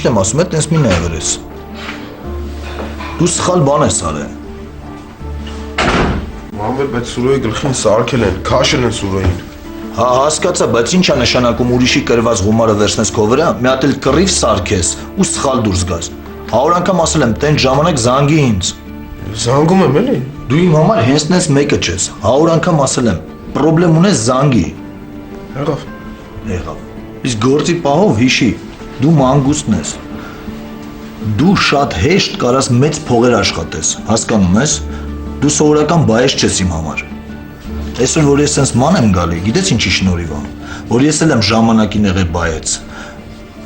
Միշտ եմ ասում, տենց մի նայվերես։ Դու սխալ բան ես արել։ Մանվել, բայց Սուրոյի գլխին սարքել են, քաշել են Սուրոյին։ Հա, հասկացա, բայց ի՞նչ է նշանակում ուրիշի կրված գումարը վերցնես քո վրա, մի հատ էլ կռիվ սարքես ու սխալ դուրս գաս։ 100 անգամ ասել եմ, տենց ժամանակ զանգի ինձ։ Զանգում եմ էլի։ Դու իմ համար հենց տենց մեկը չես։ 100 անգամ ասել եմ, պրոբլեմ ունես զանգի։ Եղավ։ Եղավ։ Իսկ գործի պահով հիշի, դու մանգուստն ես։ Դու շատ հեշտ կարաս մեծ փողեր աշխատես, հասկանում ես։ Դու սովորական բայես չես իմ համար։ Այսօր որ ես sense ման եմ գալի, գիտես ինչի շնորհիվ եմ, որ ես էլ եմ ժամանակին եղել բայեց,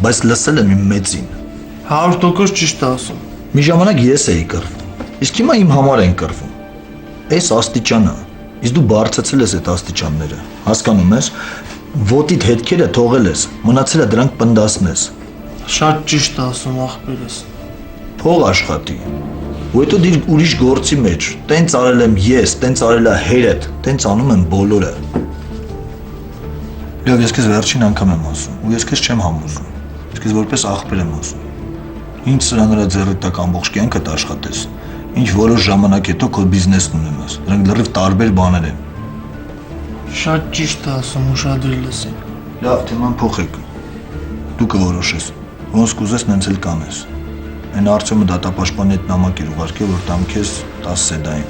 բայց լսել եմ իմ մեծին։ 100% ճիշտ է ասում։ Մի ժամանակ ես էի կռվում, իսկ հիմա իմ համար են կռվում։ Այս աստիճանը, իսկ դու բարձրացել ես այդ աստիճանները, հասկանում ես։ Ոտիդ հետքերը թողել ես, մնացել է դրանք պնդասնես։ Շատ ճիշտ է ասում աղբերս։ Փող աշխատի։ Ու հետո դիր ուրիշ գործի մեջ, տենց արել եմ ես, տենց արել է հերդ, տենց անում են բոլորը։ Լավ, ես քեզ վերջին անգամ եմ ասում, ու ես քեզ չեմ համոզում։ Ես քեզ որպես աղբեր եմ ասում։ Ինչ սրա նրա ձեռիդ տակ ամբողջ կյանքդ աշխատես, ինչ որոշ ժամանակ հետո քո բիզնեսն ունենաս։ Դրանք լրիվ տարբեր բաներ են։ Շատ ճիշտ է ասում, ուշադրի լսի։ Լավ, թեման փոխեք։ Դու կորոշես։ Ոնց կուզես, նենց էլ կանես։ Այն Արտյոմը դատապաշտպանի հետ նամակ էր ուղարկել, որ տամ քեզ 10 սեդային։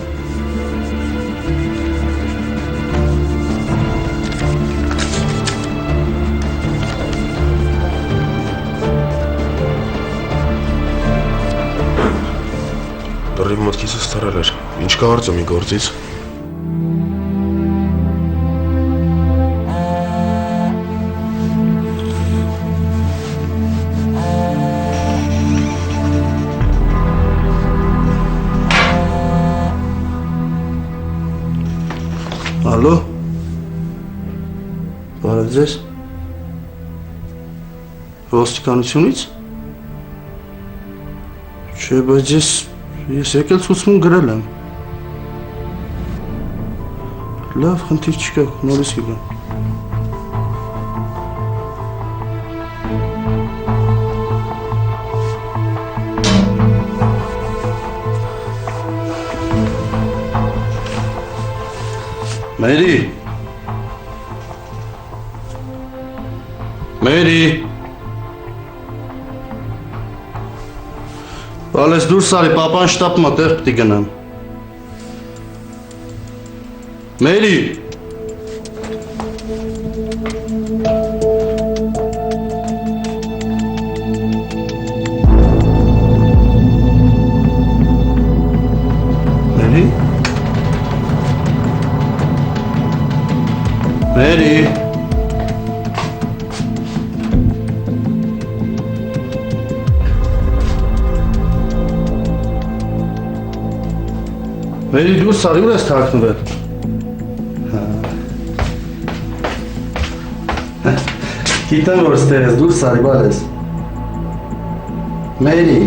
Դրիվ մտքիցս թռել էր։ Ինչ կա Արտյոմի գործից։ Ալո։ Բարև ձեզ։ Ոստիկանությունից։ Չէ, բայց ես եկել ցուցմուն գրել եմ։ Լավ, խնդիր չկա, նորից կգամ։ Մերի։ Մերի։ Բալես դուրս արի, պապան շտապ մա տեղ պտի գնամ։ Մերի։ Մերի։ Մերի։ Մերի դուրս արի, ուր ես թաքնվել։ Գիտեմ որ ստեղ ես, դուրս արի, բալ ես։ Մերի։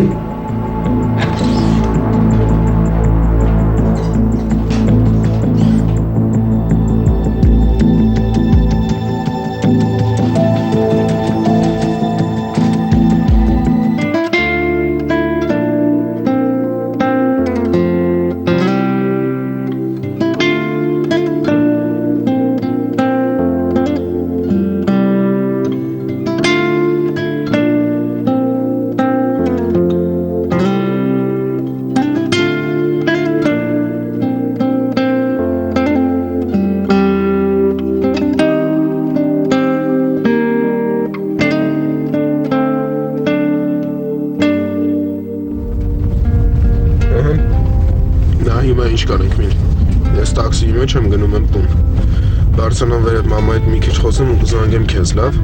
Հիմա ինչ կանենք միլ։ Ես տաքսիի մեջ եմ գնում եմ տուն։ Բարձրանամ վեր այդ մամայի հետ մի քիչ խոսեմ ու կզանգեմ քեզ, լավ։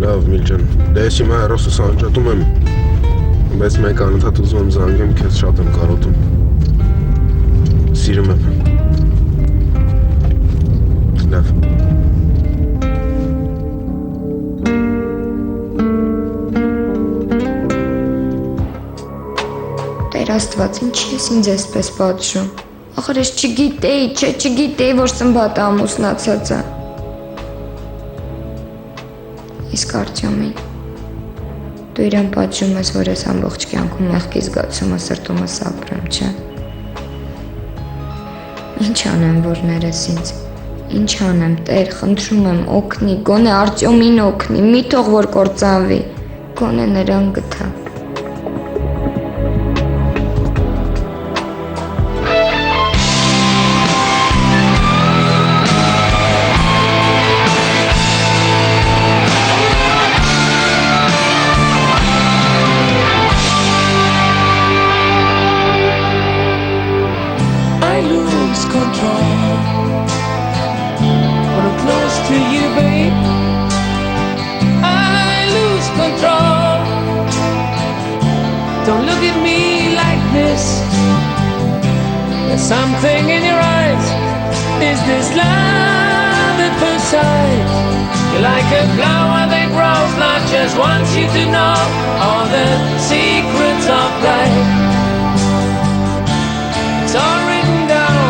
Լավ, Միլ ջան։ Դե ես հիմա հեռոսս անջատում եմ։ Բայց մեկ անընդհատ ուզում եմ զանգեմ քեզ, շատ եմ կարոտում։ Սիրում եմ։ Լավ։ Տեր Աստված, ինչի ես ինձ էսպես պատժում։ Ախր ես չգիտեի, որ Սմբատը ամուսնացած է։ Իսկ Արտյոմին։ Դու իրան պատժում ես, որ ես ամբողջ կյանքում մեղքի զգացումը սրտումս ապրեմ, չէ՞։ Ինչ անեմ, որ ներես ինձ։ Ինչ անեմ, Տեր, խնդրում եմ, օգնի, գոնե Արտյոմին օգնի, մի թող որ կործանվի, գոնե նրան գթա։ I lose control when I'm close to you, babe. I lose control. Don't look at me like this. There's something in your eyes. Is this love at first sight? You're like a flower that grows not just wants you to know all the secrets of life. It's all written down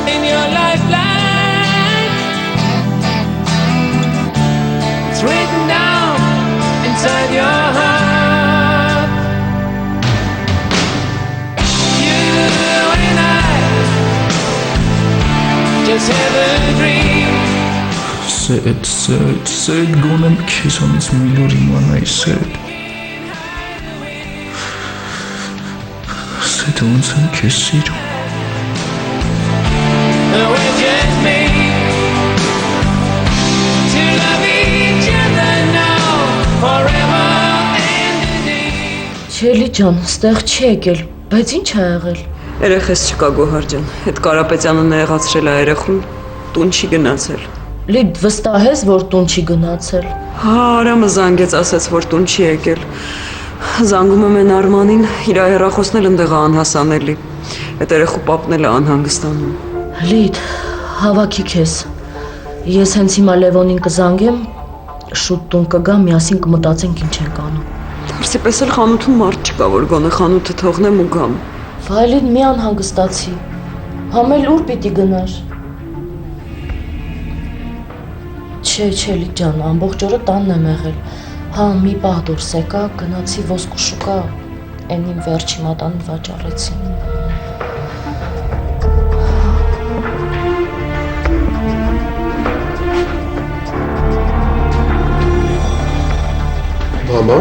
in your lifeline. It's written down inside your heart. You and I just have a dream. Սեդ գոնեմ քեզ անից մի նոր իմանայի սեդ։ Սեդ ոնց եմ քեզ սիրում։ We're just made to love each other now, forever and a day. Չելի ջան, ստեղ չի եկել, բայց ինչ ա եղել։ Երեխես չկա Գոհար ջան, հետ Կարապետյանը նեղացրել է երեխուն, տուն չի գնացել։ Լիդ վստահ ես, որ տուն չի գնացել։ Հա, Արամը զանգեց, ասեց, որ տուն չի եկել։ Զանգում եմ են Արմանին, իր հեռախոսն էլ ընդեղ է անհասանելի։ Այդ երեխու պապն էլ է անհանգստանում։ Լիդ, հավաքի քեզ։ Ես հենց հիմա Լևոնին կզանգեմ, շուտ տուն կգա, միասին կմտածենք ինչ ենք անում։ Դարձի պես էլ խանութում մարդ չկա, որ գոնե խանութը թողնեմ ու գամ։ Վայլին մի անհանգստացի։ Համել ուր պիտի գնար։ Չէ, Լիդ ջան, ամբողջ օրը տանն եմ եղել։ Հա, մի պահ դուրս եկա, գնացի ոսկու շուկա, այն իմ վերջի մատանին վաճառեցի։ Մամա,